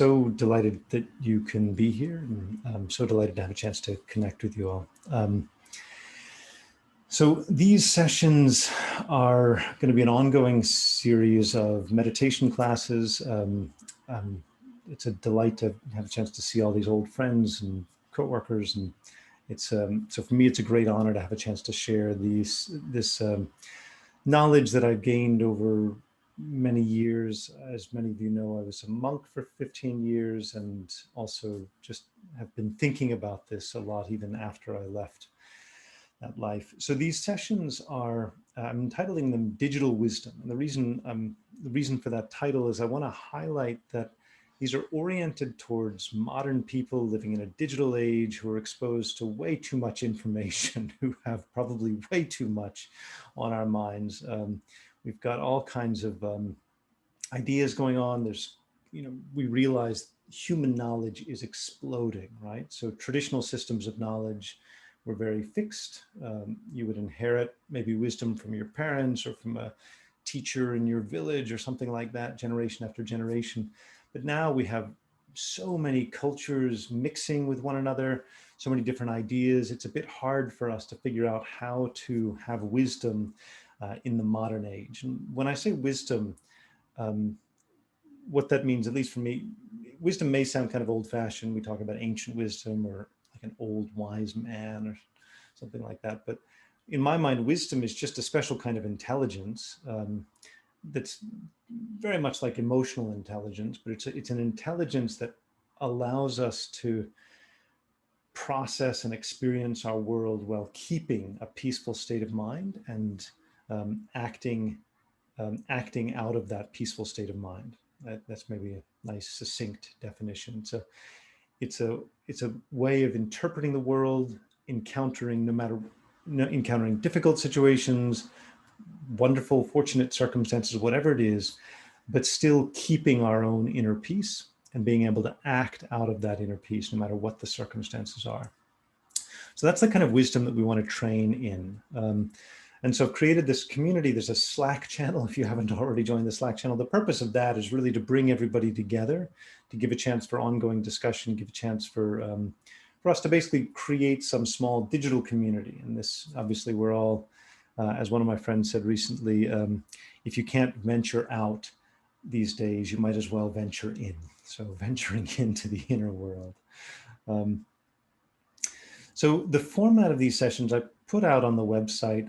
so delighted that you can be here, and I'm so delighted to have a chance to connect with you all. So these sessions are going to be an ongoing series of meditation classes. It's a delight to have a chance to see all these old friends and co-workers, and it's so for me it's a great honor to have a chance to share this knowledge that I've gained over many years. As many of you know, I was a monk for 15 years and also just have been thinking about this a lot even after I left that life. So these sessions are, I'm entitling them Digital Wisdom. And the reason for that title is I want to highlight that these are oriented towards modern people living in a digital age who are exposed to way too much information, who have probably way too much on our minds. We've got all kinds of ideas going on. There's, we realize human knowledge is exploding, right? So traditional systems of knowledge were very fixed. You would inherit maybe wisdom from your parents or from a teacher in your village or something like that, generation after generation. But now we have so many cultures mixing with one another, so many different ideas. It's a bit hard for us to figure out how to have wisdom in the modern age. And when I say wisdom, what that means, at least for me, wisdom may sound kind of old-fashioned. We talk about ancient wisdom or like an old wise man or something like that. But in my mind, wisdom is just a special kind of intelligence that's very much like emotional intelligence, but it's an intelligence that allows us to process and experience our world while keeping a peaceful state of mind and acting out of that peaceful state of mind. That's maybe a nice succinct definition. So it's a way of interpreting the world, encountering difficult situations, wonderful, fortunate circumstances, whatever it is, but still keeping our own inner peace and being able to act out of that inner peace no matter what the circumstances are. So that's the kind of wisdom that we want to train in. And so I've created this community. There's a Slack channel, if you haven't already joined the Slack channel. The purpose of that is really to bring everybody together, to give a chance for ongoing discussion, give a chance for us to basically create some small digital community. And this, obviously, we're all, as one of my friends said recently, if you can't venture out these days, you might as well venture in. So venturing into the inner world. So the format of these sessions, I put out on the website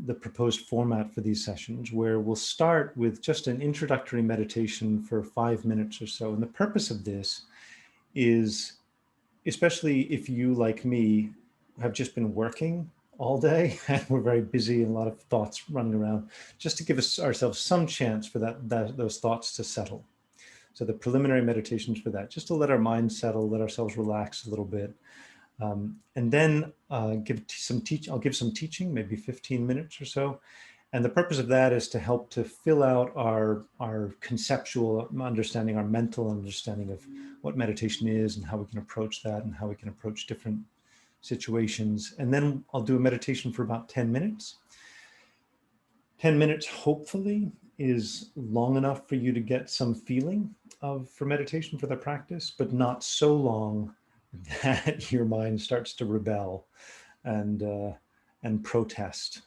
the proposed format for these sessions, where we'll start with just an introductory meditation for 5 minutes or so. And the purpose of this is, especially if you, like me, have just been working all day and we're very busy and a lot of thoughts running around, just to give ourselves some chance for those thoughts to settle. So the preliminary meditations for that, just to let our mind settle, let ourselves relax a little bit. And then I'll give some teaching, maybe 15 minutes or so. And the purpose of that is to help to fill out our conceptual understanding, our mental understanding of what meditation is and how we can approach that and how we can approach different situations. And then I'll do a meditation for about 10 minutes. 10 minutes, hopefully, is long enough for you to get some feeling for meditation, for the practice, but not so long that your mind starts to rebel and protest.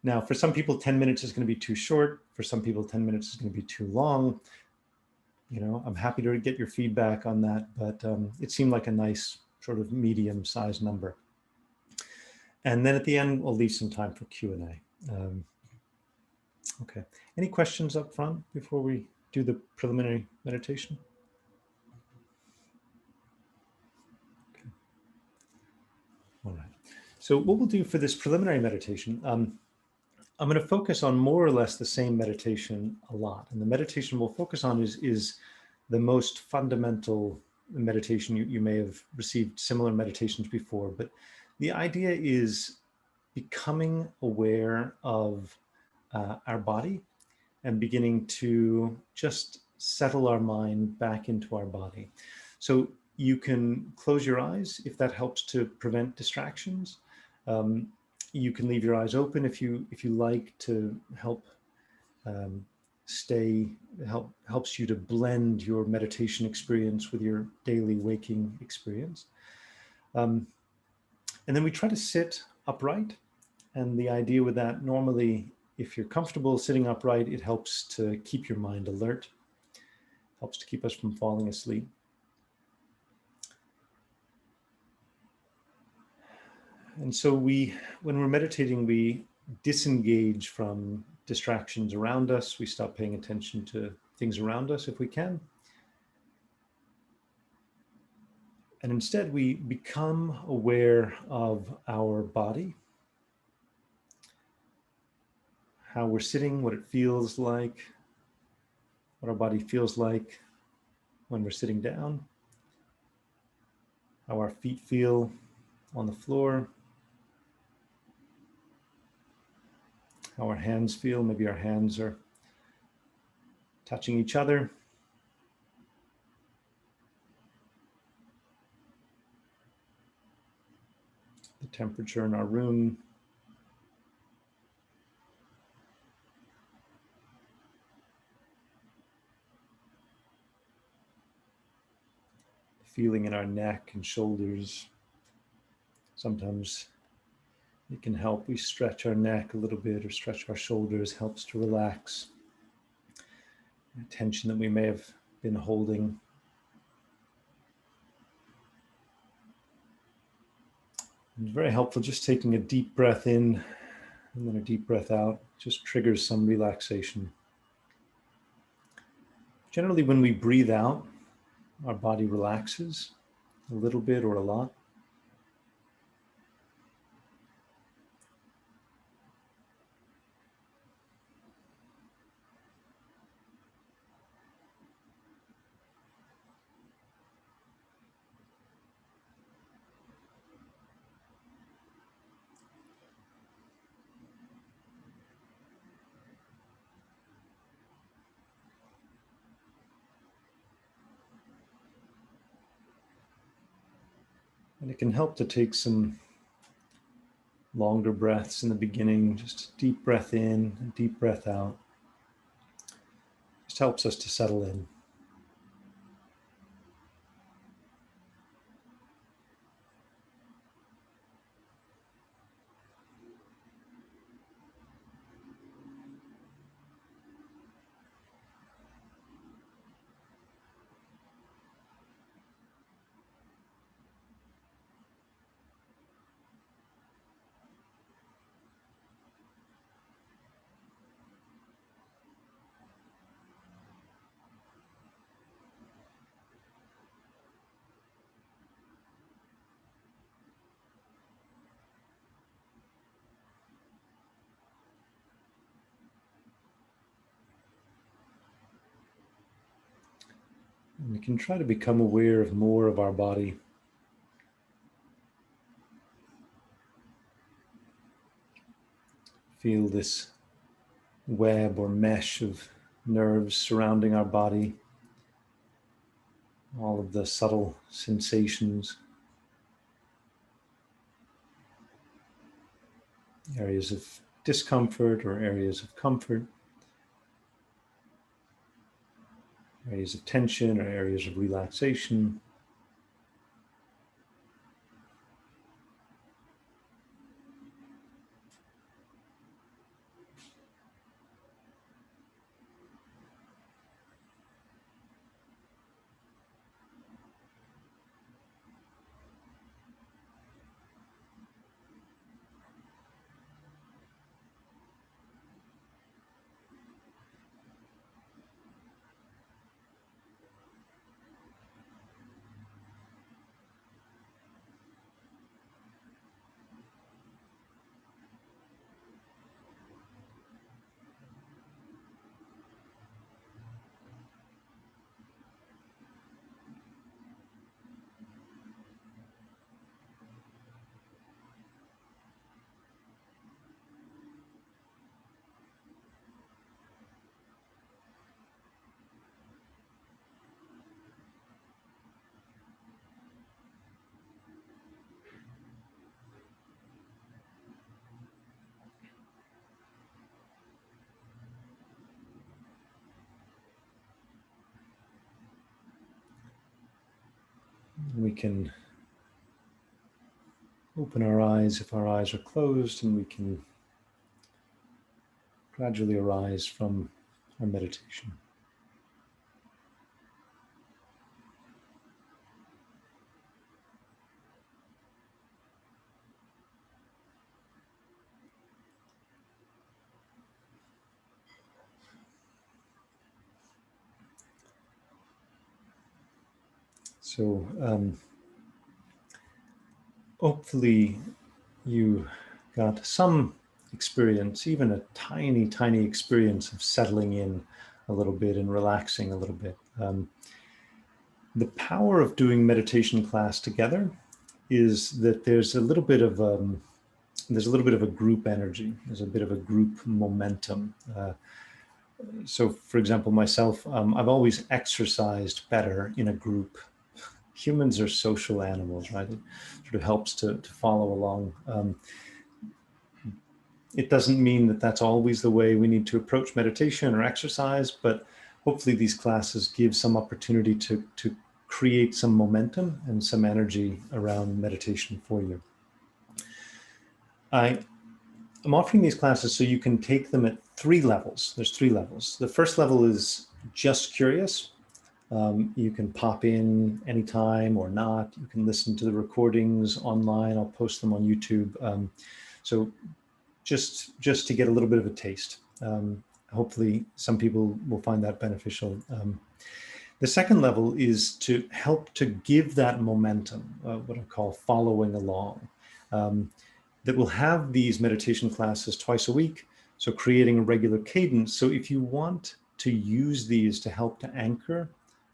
Now, for some people, 10 minutes is going to be too short. For some people, 10 minutes is going to be too long. I'm happy to get your feedback on that, but it seemed like a nice sort of medium-sized number. And then at the end, we'll leave some time for Q&A. Okay. Any questions up front before we do the preliminary meditation? All right. So what we'll do for this preliminary meditation, I'm going to focus on more or less the same meditation a lot. And the meditation we'll focus on is the most fundamental meditation. You may have received similar meditations before, but the idea is becoming aware of our body and beginning to just settle our mind back into our body. So you can close your eyes if that helps to prevent distractions. You can leave your eyes open if you like to help helps you to blend your meditation experience with your daily waking experience. And then we try to sit upright. And the idea with that, normally, if you're comfortable sitting upright, it helps to keep your mind alert, helps to keep us from falling asleep. And so when we're meditating, we disengage from distractions around us. We stop paying attention to things around us if we can. And instead, we become aware of our body, how we're sitting, what it feels like, what our body feels like when we're sitting down, how our feet feel on the floor, how our hands feel. Maybe our hands are touching each other. The temperature in our room. The feeling in our neck and shoulders. Sometimes it can help. We stretch our neck a little bit or stretch our shoulders, helps to relax the tension that we may have been holding. It's very helpful just taking a deep breath in and then a deep breath out. Just triggers some relaxation. Generally, when we breathe out, our body relaxes a little bit or a lot. And it can help to take some longer breaths in the beginning, just a deep breath in, a deep breath out. Just helps us to settle in. And we can try to become aware of more of our body. Feel this web or mesh of nerves surrounding our body. All of the subtle sensations. Areas of discomfort or areas of comfort. Areas of tension or areas of relaxation. We can open our eyes if our eyes are closed, and we can gradually arise from our meditation. So hopefully you got some experience, even a tiny, tiny experience of settling in a little bit and relaxing a little bit. The power of doing meditation class together is that there's a little bit of a group energy. There's a bit of a group momentum. So, for example, myself, I've always exercised better in a group. Humans are social animals, right? It sort of helps to follow along. It doesn't mean that that's always the way we need to approach meditation or exercise, but hopefully these classes give some opportunity to create some momentum and some energy around meditation for you. I'm offering these classes so you can take them at 3 levels. There's 3 levels. The first level is just curious. You can pop in anytime or not. You can listen to the recordings online. I'll post them on YouTube. So just to get a little bit of a taste. Hopefully some people will find that beneficial. The second level is to help to give that momentum, what I call following along, that will have these meditation classes twice a week. So creating a regular cadence. So if you want to use these to help to anchor,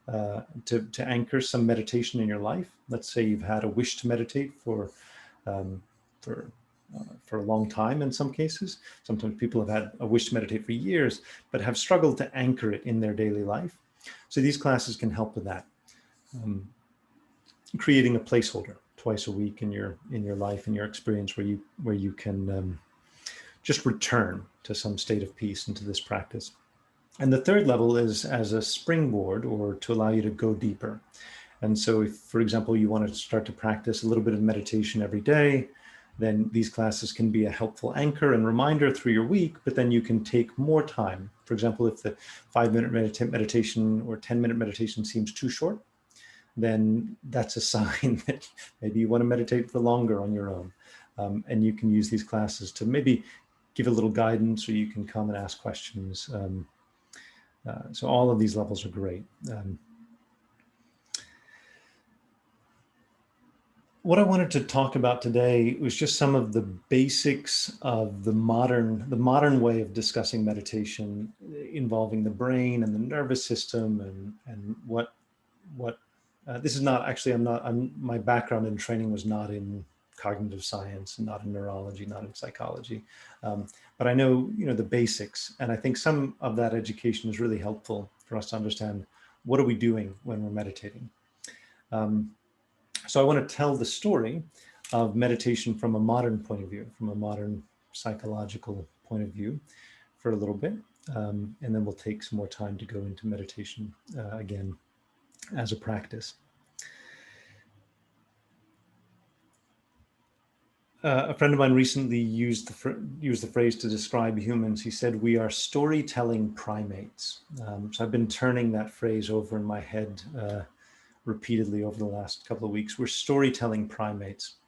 to anchor some meditation in your life, let's say you've had a wish to meditate for a long time in some cases. Sometimes people have had a wish to meditate for years, but have struggled to anchor it in their daily life. So these classes can help with that. Creating a placeholder twice a week in your life, in your experience, where you can just return to some state of peace into this practice. And the third level is as a springboard, or to allow you to go deeper. And so if, for example, you want to start to practice a little bit of meditation every day, then these classes can be a helpful anchor and reminder through your week, but then you can take more time. For example, if the 5-minute meditation or 10-minute meditation seems too short, then that's a sign that maybe you want to meditate for longer on your own. And you can use these classes to maybe give a little guidance, or you can come and ask questions. So all of these levels are great. What I wanted to talk about today was just some of the basics of the modern way of discussing meditation, involving the brain and the nervous system, and what this is not actually. My background and training was not in cognitive science, and not in neurology, not in psychology, but I know the basics, and I think some of that education is really helpful for us to understand what are we doing when we're meditating. So I want to tell the story of meditation from a modern point of view, from a modern psychological point of view, for a little bit, and then we'll take some more time to go into meditation again as a practice. A friend of mine recently used the phrase to describe humans. He said, "We are storytelling primates." So I've been turning that phrase over in my head repeatedly over the last couple of weeks. We're storytelling primates.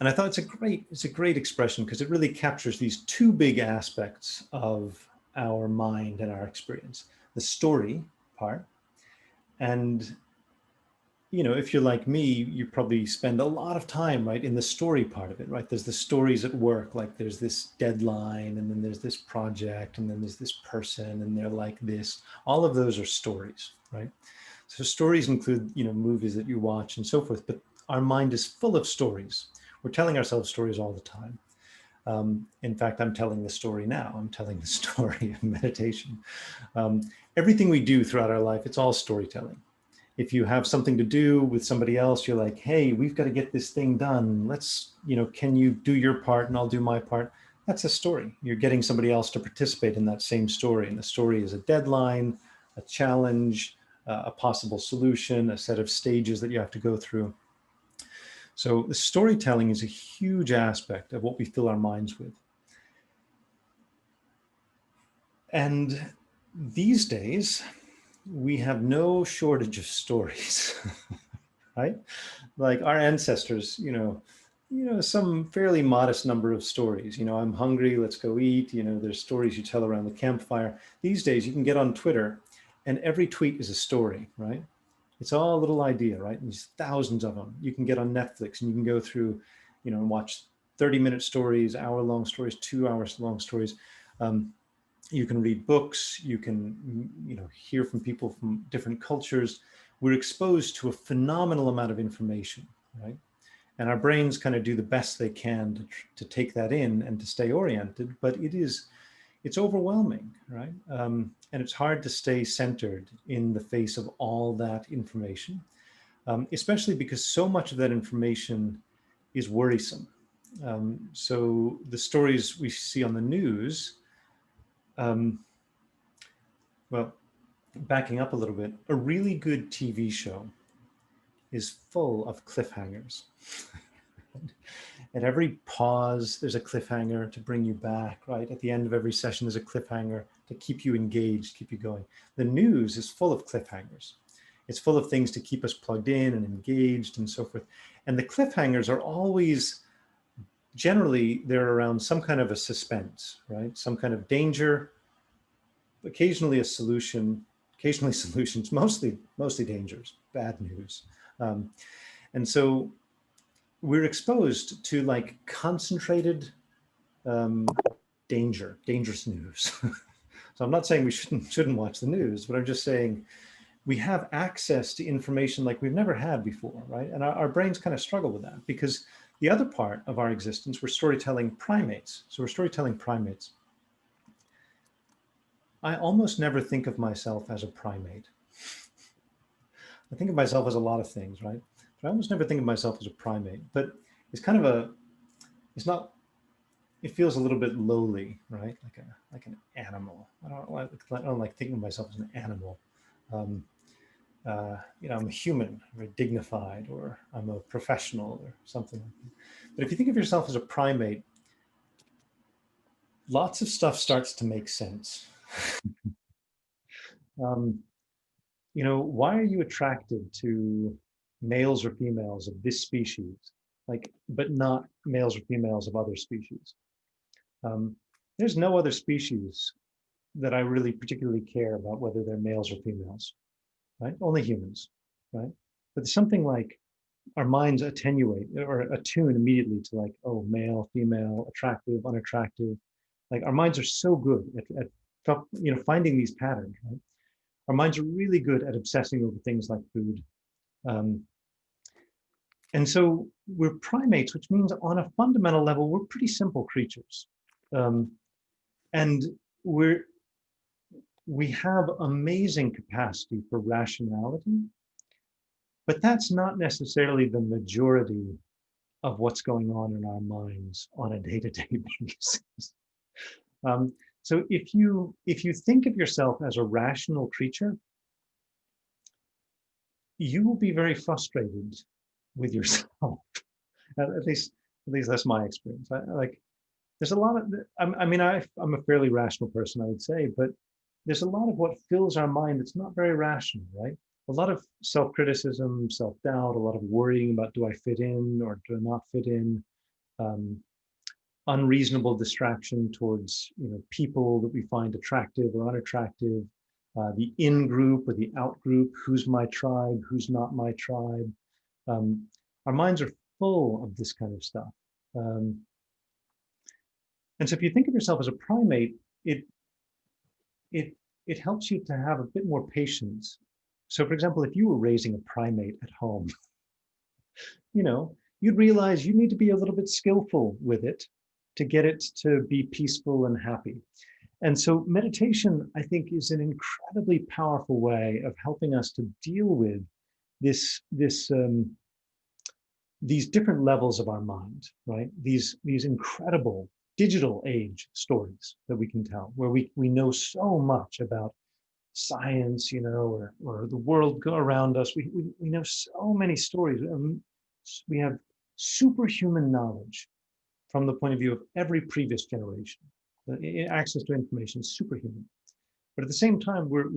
And I thought it's a great expression, because it really captures these 2 big aspects of our mind and our experience. The story part, and if you're like me, you probably spend a lot of time, right, in the story part of it, right? There's the stories at work, like there's this deadline, and then there's this project, and then there's this person, and they're like this. All of those are stories, right? So stories include, movies that you watch and so forth, but our mind is full of stories. We're telling ourselves stories all the time. In fact, I'm telling the story now. I'm telling the story of meditation. Everything we do throughout our life, it's all storytelling. If you have something to do with somebody else, you're like, hey, we've got to get this thing done. Let's, can you do your part and I'll do my part? That's a story. You're getting somebody else to participate in that same story. And the story is a deadline, a challenge, a possible solution, a set of stages that you have to go through. So the storytelling is a huge aspect of what we fill our minds with. And these days, we have no shortage of stories, right? Like our ancestors, some fairly modest number of stories. I'm hungry, let's go eat. There's stories you tell around the campfire. These days, you can get on Twitter and every tweet is a story, right? It's all a little idea, right? And there's thousands of them. You can get on Netflix and you can go through, and watch 30-minute stories, hour-long stories, 2-hour-long stories. You can read books. You can, hear from people from different cultures. We're exposed to a phenomenal amount of information, right? And our brains kind of do the best they can to take that in and to stay oriented, but it's overwhelming, right? And it's hard to stay centered in the face of all that information, especially because so much of that information is worrisome. So the stories we see on the news, well, backing up a little bit, a really good TV show is full of cliffhangers. At every pause, there's a cliffhanger to bring you back, right? At the end of every session, there's a cliffhanger to keep you engaged, keep you going. The news is full of cliffhangers. It's full of things to keep us plugged in and engaged and so forth. And the cliffhangers are always, generally, they're around some kind of a suspense, right? Some kind of danger, occasionally a solution, occasionally solutions, mostly dangers, bad news. And so we're exposed to like concentrated dangerous news. So I'm not saying we shouldn't watch the news, but I'm just saying we have access to information like we've never had before, right? And our brains kind of struggle with that because the other part of our existence, we're storytelling primates. So we're storytelling primates. I almost never think of myself as a primate. I think of myself as a lot of things, right? But I almost never think of myself as a primate. But it's kind of it feels a little bit lowly, right? Like an animal. I don't like thinking of myself as an animal. I'm a human, very dignified, or I'm a professional or something like that. But if you think of yourself as a primate, lots of stuff starts to make sense. Why are you attracted to males or females of this species, but not males or females of other species? There's no other species that I really particularly care about whether they're males or females, right? Only humans, right? But there's something like our minds attenuate or attune immediately to like, oh, male, female, attractive, unattractive. Like our minds are so good at finding these patterns, right? Our minds are really good at obsessing over things like food. And so we're primates, which means on a fundamental level, we're pretty simple creatures. And we have amazing capacity for rationality, but that's not necessarily the majority of what's going on in our minds on a day-to-day basis. So if you think of yourself as a rational creature, you will be very frustrated with yourself. At least that's my experience. There's a lot of, I'm a fairly rational person, I would say, but there's a lot of what fills our mind that's not very rational, right? A lot of self-criticism, self-doubt, a lot of worrying about do I fit in or do I not fit in, unreasonable distraction towards people that we find attractive or unattractive, the in-group or the out-group, who's my tribe, who's not my tribe. Our minds are full of this kind of stuff. And so if you think of yourself as a primate, it helps you to have a bit more patience. So for example, if you were raising a primate at home, you'd realize you need to be a little bit skillful with it to get it to be peaceful and happy. And so meditation, I think, is an incredibly powerful way of helping us to deal with these different levels of our mind, right? These incredible digital age stories that we can tell, where we know so much about science, or the world around us. We know so many stories. We have superhuman knowledge from the point of view of every previous generation. The access to information is superhuman. But at the same time, we're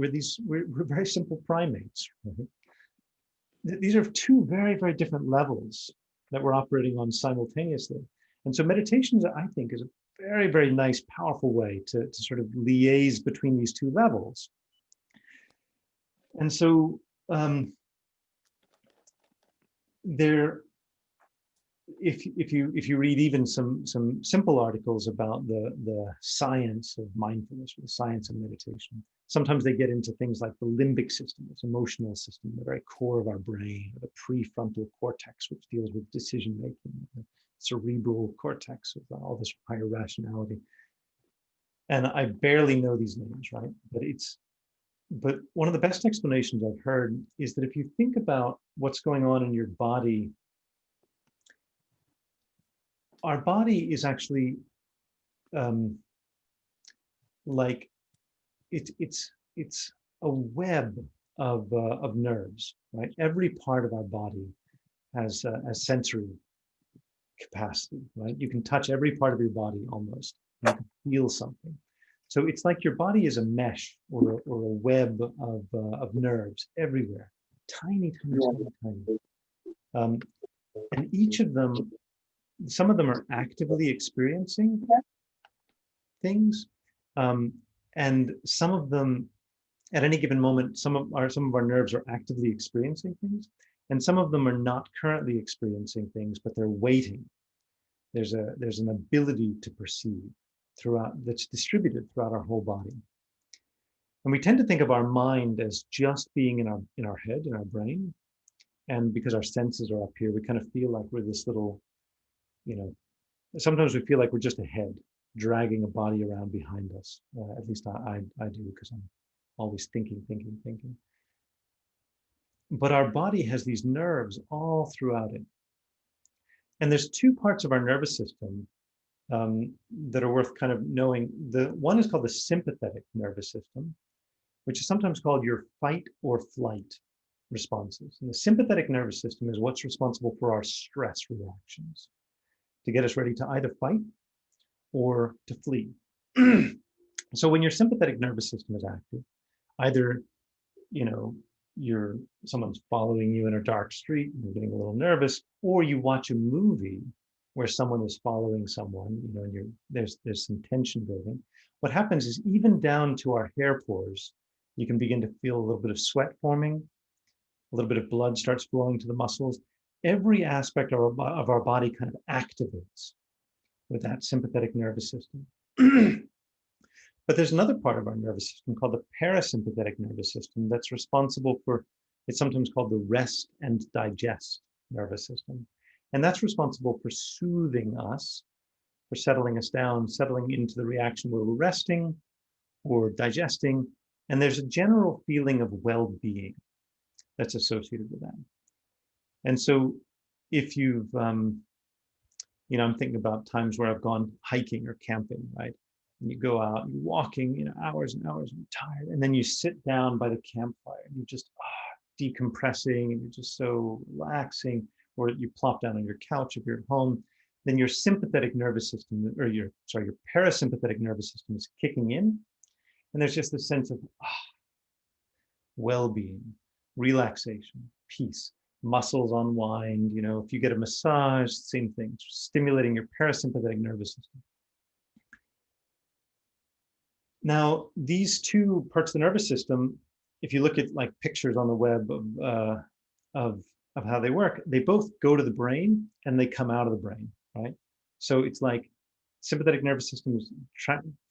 very simple primates. Right? These are two very, very different levels that we're operating on simultaneously. And so meditation, I think, is a very, very nice, powerful way to sort of liaise between these two levels. And so if you read even some simple articles about the science of mindfulness or the science of meditation, sometimes they get into things like the limbic system, this emotional system, the very core of our brain, or the prefrontal cortex, which deals with decision making, the cerebral cortex with all this higher rationality. And I barely know these names, right? But one of the best explanations I've heard is that if you think about what's going on in your body, our body is actually like it's a web of nerves, right? Every part of our body has a sensory capacity, right? You can touch every part of your body almost. You can feel something. So it's like your body is a mesh or a web of nerves everywhere, tiny, tiny, tiny, tiny. And each of them, some of them are actively experiencing things, and some of them, at any given moment, some of our nerves are actively experiencing things, and some of them are not currently experiencing things, but they're waiting. There's an ability to perceive that's distributed throughout our whole body. And we tend to think of our mind as just being in our head, in our brain, and because our senses are up here, we kind of feel like we're this little, sometimes we feel like we're just a head dragging a body around behind us. At least I do, because I'm always thinking. But our body has these nerves all throughout it. And there's two parts of our nervous system that are worth kind of knowing. The one is called the sympathetic nervous system, which is sometimes called your fight or flight responses. And the sympathetic nervous system is what's responsible for our stress reactions, to get us ready to either fight or to flee. So when your sympathetic nervous system is active, either someone's following you in a dark street and you're getting a little nervous, or you watch a movie where someone is following someone, and there's some tension building. What happens is, even down to our hair pores, you can begin to feel a little bit of sweat forming, a little bit of blood starts flowing to the muscles. Every aspect of our body kind of activates with that sympathetic nervous system. But there's another part of our nervous system called the parasympathetic nervous system that's responsible for, it's sometimes called the rest and digest nervous system. And that's responsible for soothing us, for settling us down, settling into the reaction where we're resting or digesting. And there's a general feeling of well-being that's associated with that. And so if you've, I'm thinking about times where I've gone hiking or camping, right? And you go out, you're walking, hours and hours, and you're tired, and then you sit down by the campfire, and you're just decompressing, and you're just so relaxing, or you plop down on your couch if you're at home. Then your sympathetic nervous system, or your parasympathetic nervous system is kicking in, and there's just a sense of well-being, relaxation, peace. Muscles unwind. If you get a massage, same thing, stimulating your parasympathetic nervous system. Now, these two parts of the nervous system, if you look at like pictures on the web of how they work, they both go to the brain and they come out of the brain, right? So it's like sympathetic nervous system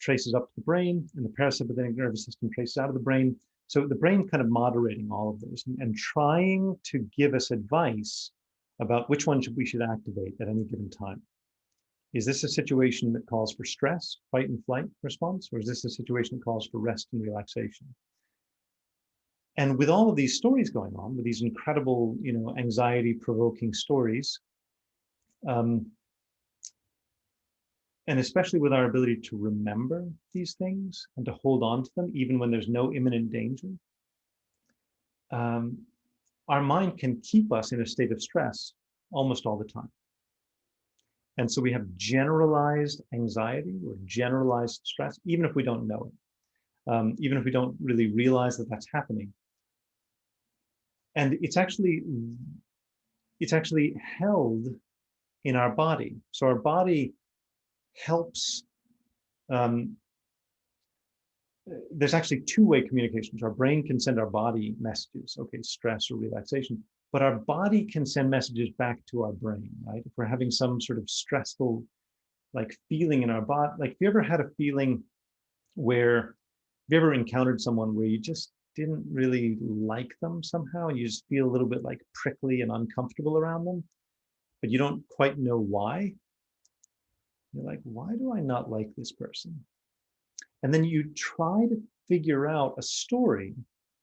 traces up to the brain, and the parasympathetic nervous system traces out of the brain. So the brain kind of moderating all of this and trying to give us advice about which one we should activate at any given time. Is this a situation that calls for stress, fight and flight response, or is this a situation that calls for rest and relaxation? And with all of these stories going on, with these incredible, anxiety-provoking stories, And especially with our ability to remember these things and to hold on to them, even when there's no imminent danger, um, our mind can keep us in a state of stress almost all the time. And so we have generalized anxiety or generalized stress, even if we don't know it, even if we don't really realize that that's happening. And it's actually held in our body. So our body helps. Um, there's actually two-way communications. Our brain can send our body messages, okay, stress or relaxation, but our body can send messages back to our brain, right? If we're having some sort of stressful like feeling in our body, like if you ever had a feeling where, have you ever encountered someone where you just didn't really like them somehow and you just feel a little bit like prickly and uncomfortable around them, but you don't quite know why? You're like, why do I not like this person? And then you try to figure out a story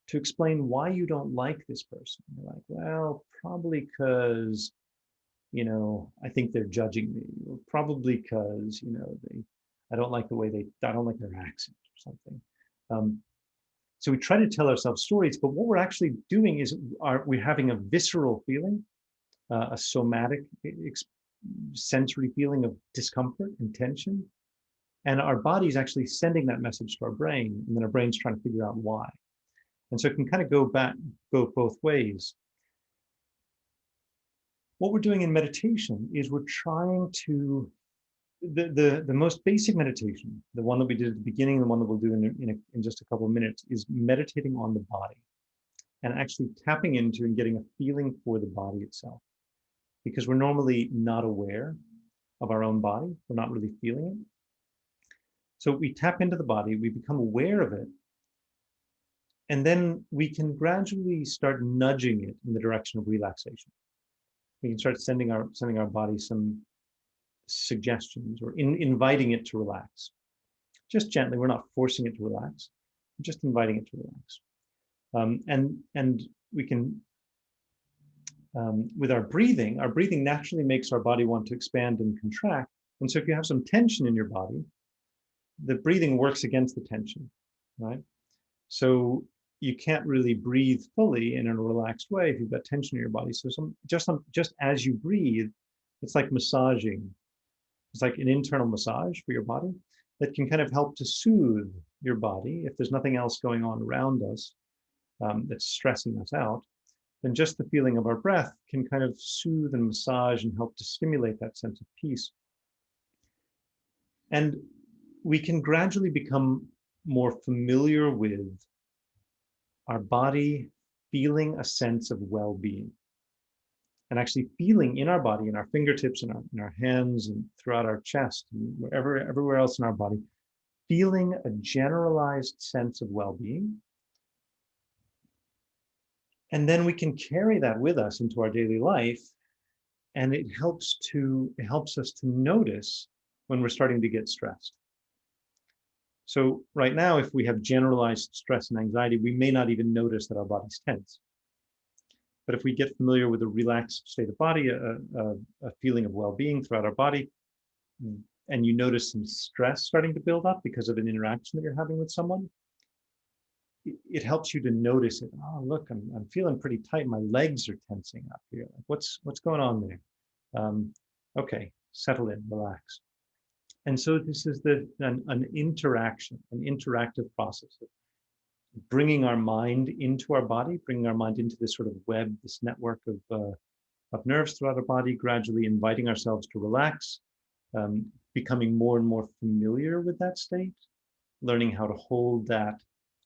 to explain why you don't like this person. You're like, well, probably because, I think they're judging me, or probably because, I don't like I don't like their accent or something. So we try to tell ourselves stories, but what we're actually doing is we're having a visceral feeling, a somatic sensory feeling of discomfort and tension. And our body is actually sending that message to our brain, and then our brain's trying to figure out why. And so it can kind of go both ways. What we're doing in meditation is we're trying to, the most basic meditation, the one that we did at the beginning, the one that we'll do in just a couple of minutes, is meditating on the body and actually tapping into and getting a feeling for the body itself. Because we're normally not aware of our own body, we're not really feeling it. So we tap into the body, we become aware of it, and then we can gradually start nudging it in the direction of relaxation. We can start sending our body some suggestions or inviting it to relax. Just gently, we're not forcing it to relax, we're just inviting it to relax. And we can, with our breathing naturally makes our body want to expand and contract. And so if you have some tension in your body, the breathing works against the tension, right? So you can't really breathe fully in a relaxed way if you've got tension in your body. So just as you breathe, it's like massaging. It's like an internal massage for your body that can kind of help to soothe your body. If there's nothing else going on around us that's stressing us out, then just the feeling of our breath can kind of soothe and massage and help to stimulate that sense of peace. And we can gradually become more familiar with our body feeling a sense of well-being, and actually feeling in our body, in our fingertips, in our hands, and throughout our chest, and everywhere else in our body, feeling a generalized sense of well-being. And then we can carry that with us into our daily life, and it helps us to notice when we're starting to get stressed. So right now, if we have generalized stress and anxiety, we may not even notice that our body's tense. But if we get familiar with a relaxed state of body, a feeling of well-being throughout our body, and you notice some stress starting to build up because of an interaction that you're having with someone, it helps you to notice it. Oh, look, I'm feeling pretty tight. My legs are tensing up here. Like, what's going on there? Okay, settle in, relax. And so this is an interaction, an interactive process of bringing our mind into our body, bringing our mind into this sort of web, this network of nerves throughout our body, gradually inviting ourselves to relax, becoming more and more familiar with that state, learning how to hold that,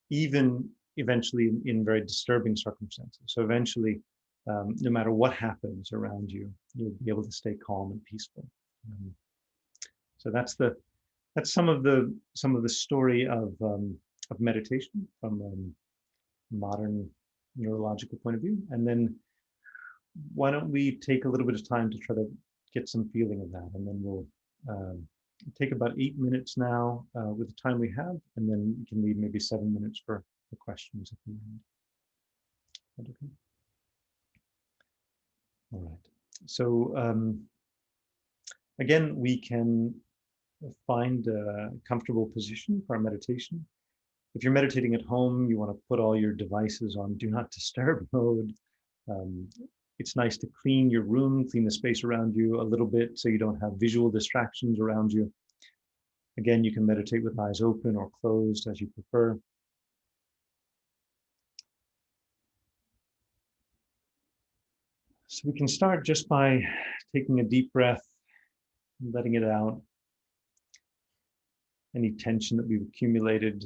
even eventually in very disturbing circumstances. So eventually, no matter what happens around you, you'll be able to stay calm and peaceful. So that's some of the story of meditation from a modern neurological point of view. And then why don't we take a little bit of time to try to get some feeling of that, and then we'll take about 8 minutes now with the time we have, and then we can leave maybe 7 minutes for questions at the end. Is that okay? All right. So again, we can find a comfortable position for our meditation. If you're meditating at home, you want to put all your devices on do not disturb mode. Um, it's nice to clean your room, clean the space around you a little bit so you don't have visual distractions around you. Again, you can meditate with eyes open or closed as you prefer. So we can start just by taking a deep breath, letting it out. Any tension that we've accumulated,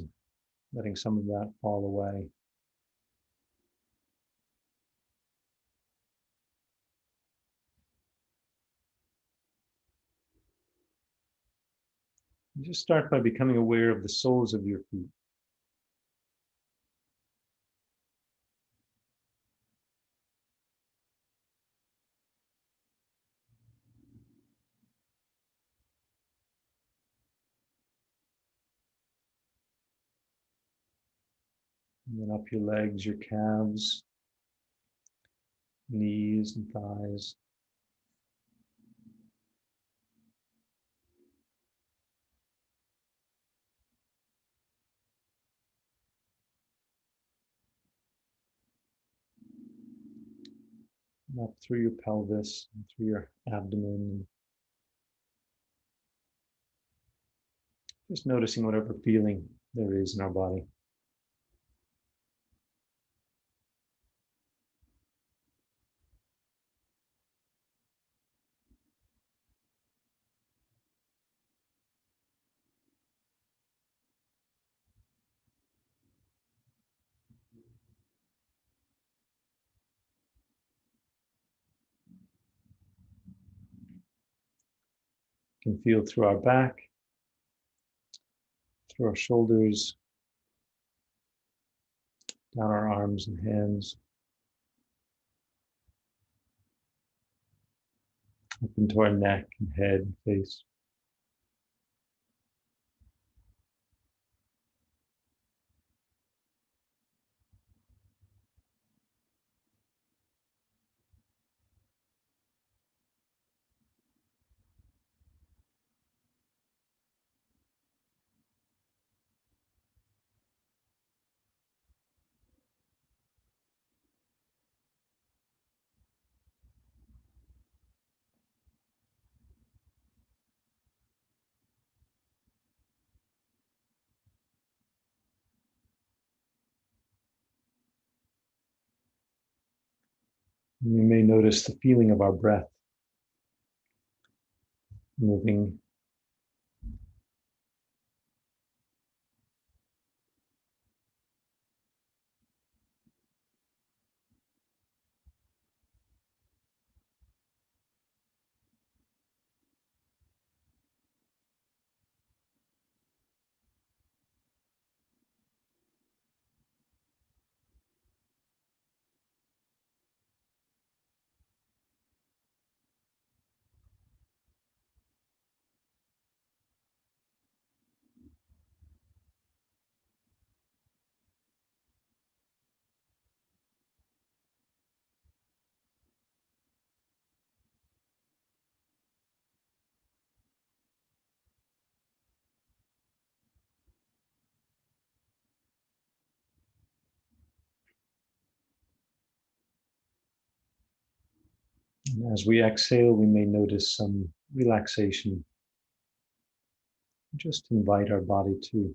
letting some of that fall away. And just start by becoming aware of the soles of your feet. And then up your legs, your calves, knees and thighs. And up through your pelvis, and through your abdomen. Just noticing whatever feeling there is in our body. You can feel through our back, through our shoulders, down our arms and hands, up into our neck and head and face. And we may notice the feeling of our breath moving. And as we exhale, we may notice some relaxation. Just invite our body to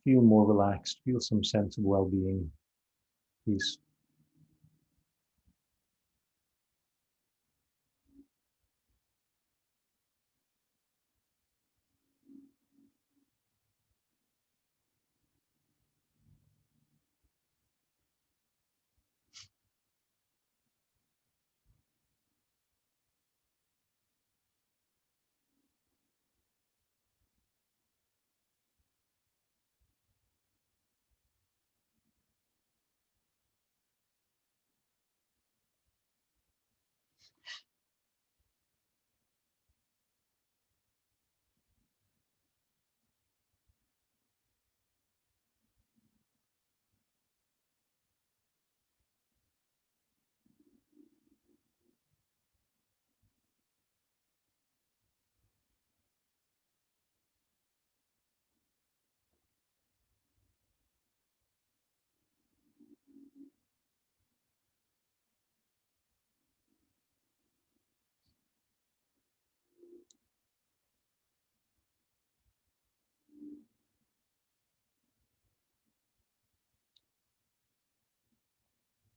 feel more relaxed, feel some sense of well-being, peace.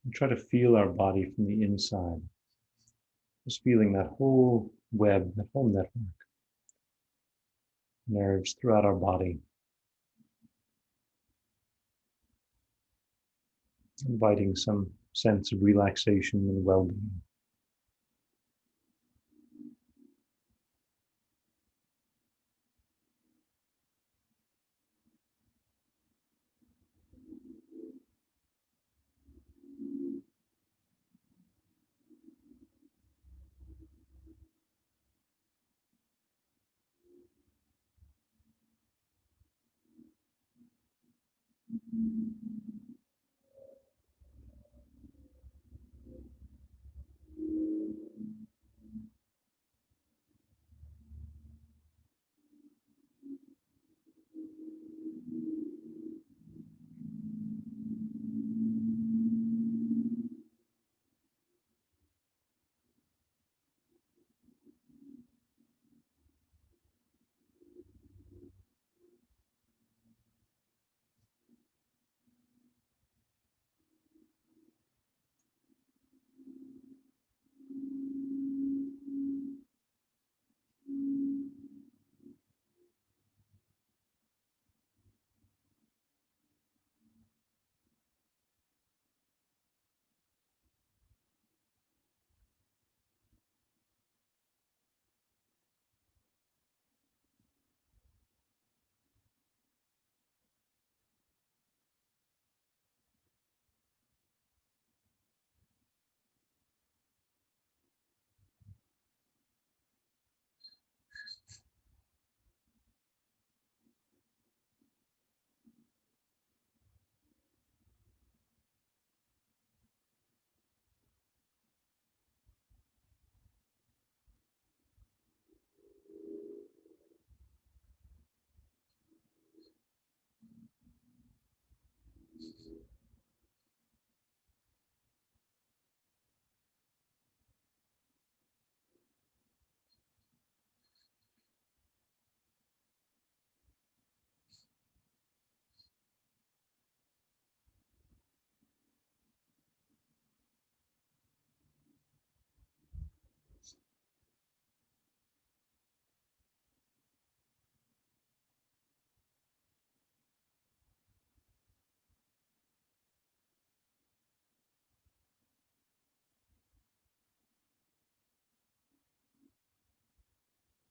And try to feel our body from the inside. Just feeling that whole web, that whole network, nerves throughout our body. Inviting some sense of relaxation and well-being.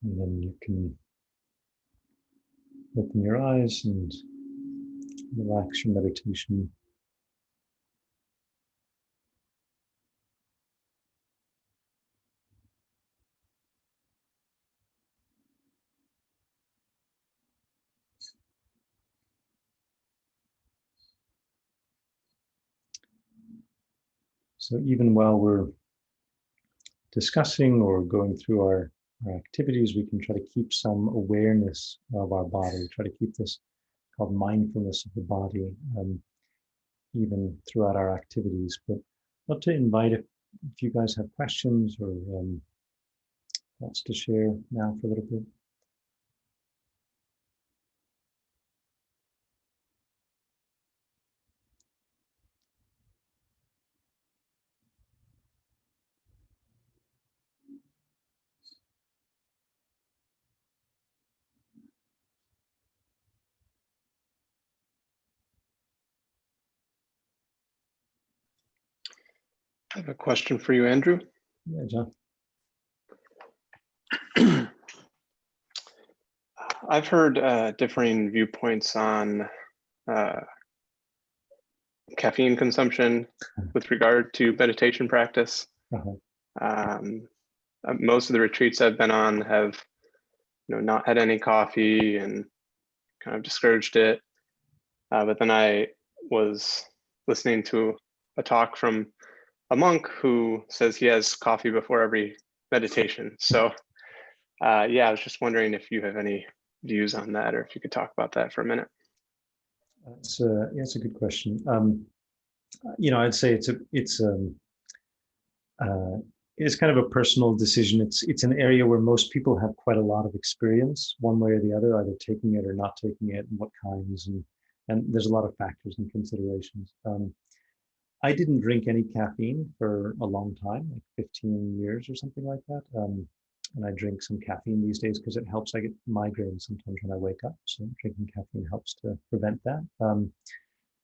And then you can open your eyes and relax your meditation. So even while we're discussing or going through our activities, we can try to keep some awareness of our body, try to keep this called mindfulness of the body, even throughout our activities. But I'd love to invite if you guys have questions or thoughts to share now for a little bit. I have a question for you, Andrew. Yeah, John. I've heard differing viewpoints on caffeine consumption with regard to meditation practice. Most of the retreats I've been on have, not had any coffee and kind of discouraged it. But then I was listening to a talk from a monk who says he has coffee before every meditation. So yeah, I was just wondering if you have any views on that, or if you could talk about that for a minute. It's a good question. I'd say it's kind of a personal decision. It's an area where most people have quite a lot of experience, one way or the other, either taking it or not taking it, and what kinds, and there's a lot of factors and considerations. I didn't drink any caffeine for a long time, like 15 years or something like that. And I drink some caffeine these days because it helps. I get migraines sometimes when I wake up, so drinking caffeine helps to prevent that.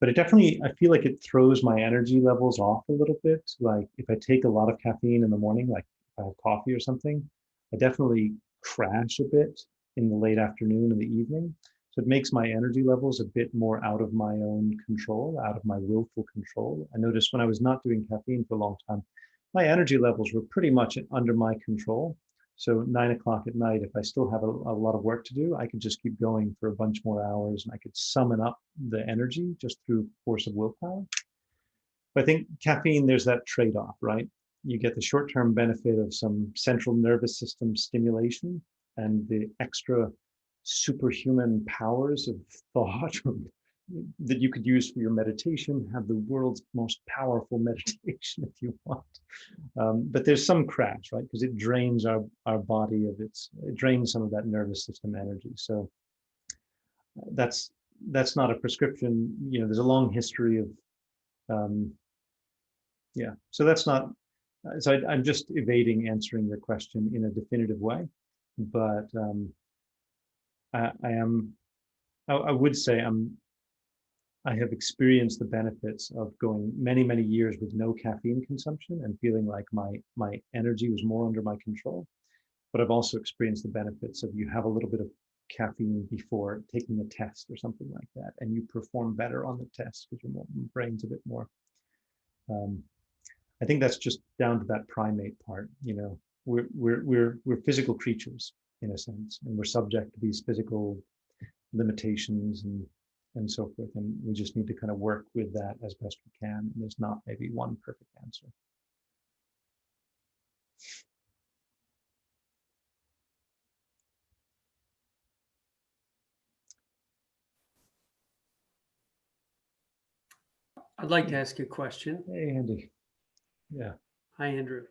But it definitely, I feel like it throws my energy levels off a little bit. Like if I take a lot of caffeine in the morning, like if I have coffee or something, I definitely crash a bit in the late afternoon and the evening. So it makes my energy levels a bit more out of my own control, out of my willful control. I noticed when I was not doing caffeine for a long time, my energy levels were pretty much under my control. So 9 o'clock at night, if I still have a lot of work to do, I could just keep going for a bunch more hours and I could summon up the energy just through force of willpower. But I think caffeine, there's that trade-off, right? You get the short-term benefit of some central nervous system stimulation and the extra superhuman powers of thought that you could use for your meditation, have the world's most powerful meditation if you want. But there's some crash, right? Because it drains our body of it drains some of that nervous system energy. So that's not a prescription. There's a long history of, yeah. So that's not, so I'm just evading answering your question in a definitive way. But I would say I have experienced the benefits of going many, many years with no caffeine consumption and feeling like my energy was more under my control. But I've also experienced the benefits of you have a little bit of caffeine before taking a test or something like that, and you perform better on the test because your brain's a bit more. I think that's just down to that primate part. We're physical creatures in a sense, and we're subject to these physical limitations and so forth. And we just need to kind of work with that as best we can. And there's not maybe one perfect answer. I'd like to ask you a question. Hey, Andy. Yeah. Hi, Andrew.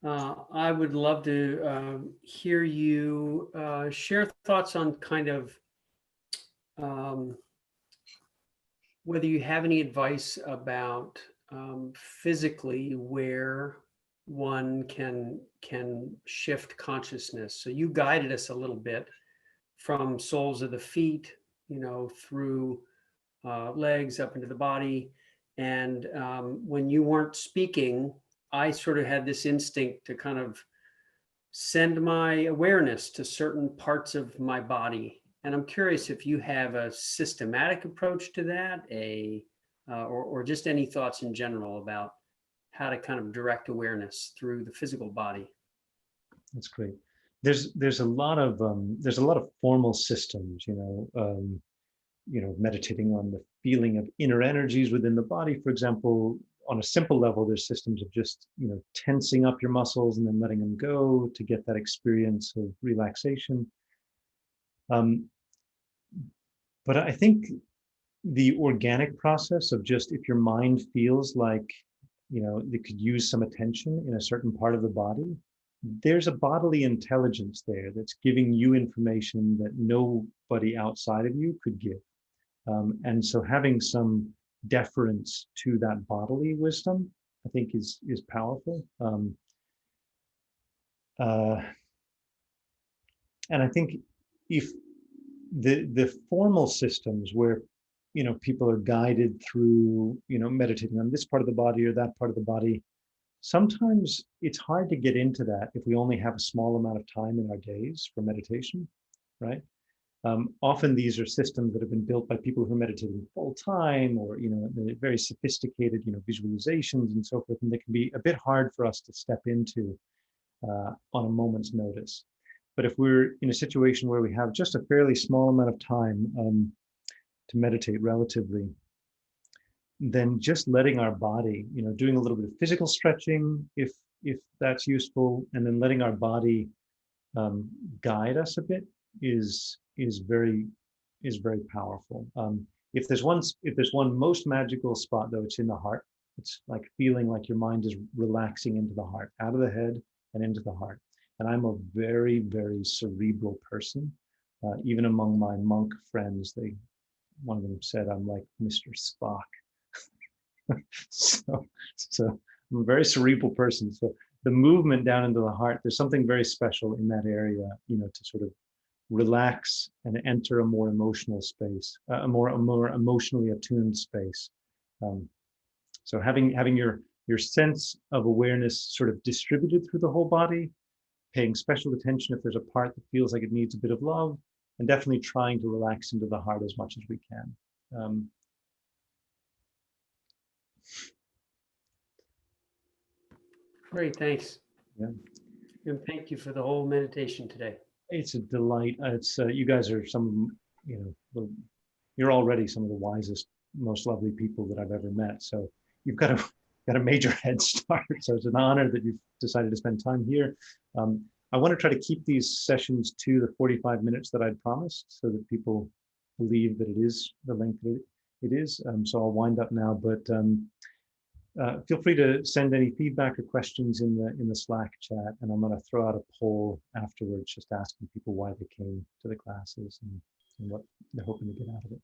I would love to hear you share thoughts on kind of whether you have any advice about physically where one can shift consciousness. So you guided us a little bit from soles of the feet, through legs up into the body. And when you weren't speaking, I sort of had this instinct to kind of send my awareness to certain parts of my body. And I'm curious if you have a systematic approach to that, or just any thoughts in general about how to kind of direct awareness through the physical body. That's great. There's a lot of formal systems, meditating on the feeling of inner energies within the body. For example, on a simple level, there's systems of just, tensing up your muscles and then letting them go to get that experience of relaxation. But I think the organic process of just, if your mind feels like, it could use some attention in a certain part of the body, there's a bodily intelligence there that's giving you information that nobody outside of you could give. And so having some deference to that bodily wisdom, I think is powerful. And I think if the formal systems where, people are guided through, meditating on this part of the body or that part of the body, sometimes it's hard to get into that if we only have a small amount of time in our days for meditation, right? Often these are systems that have been built by people who are meditating full time, or very sophisticated visualizations and so forth, and they can be a bit hard for us to step into on a moment's notice. But if we're in a situation where we have just a fairly small amount of time to meditate relatively, then just letting our body, doing a little bit of physical stretching if that's useful, and then letting our body guide us a bit is very powerful. If there's one most magical spot, though, it's in the heart. It's like feeling like your mind is relaxing into the heart, out of the head and into the heart. And I'm a very, very cerebral person. Even among my monk friends, one of them said I'm like Mr. Spock. So I'm a very cerebral person. So the movement down into the heart, there's something very special in that area, to sort of relax and enter a more emotional space, a more emotionally attuned space. So having your sense of awareness sort of distributed through the whole body, paying special attention if there's a part that feels like it needs a bit of love, and definitely trying to relax into the heart as much as we can. Great, thanks. Yeah. And thank you for the whole meditation today. It's a delight. It's you guys are some, you're already some of the wisest, most lovely people that I've ever met. So you've got a major head start. So it's an honor that you've decided to spend time here. I want to try to keep these sessions to the 45 minutes that I'd promised, so that people believe that it is the length that it is. So I'll wind up now, but feel free to send any feedback or questions in the Slack chat, and I'm going to throw out a poll afterwards, just asking people why they came to the classes and what they're hoping to get out of it.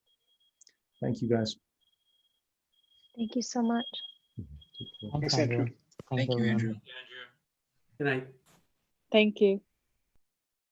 Thank you, guys. Thank you so much. Thanks, Andrew. Thank you, Andrew. Good night. Thank you.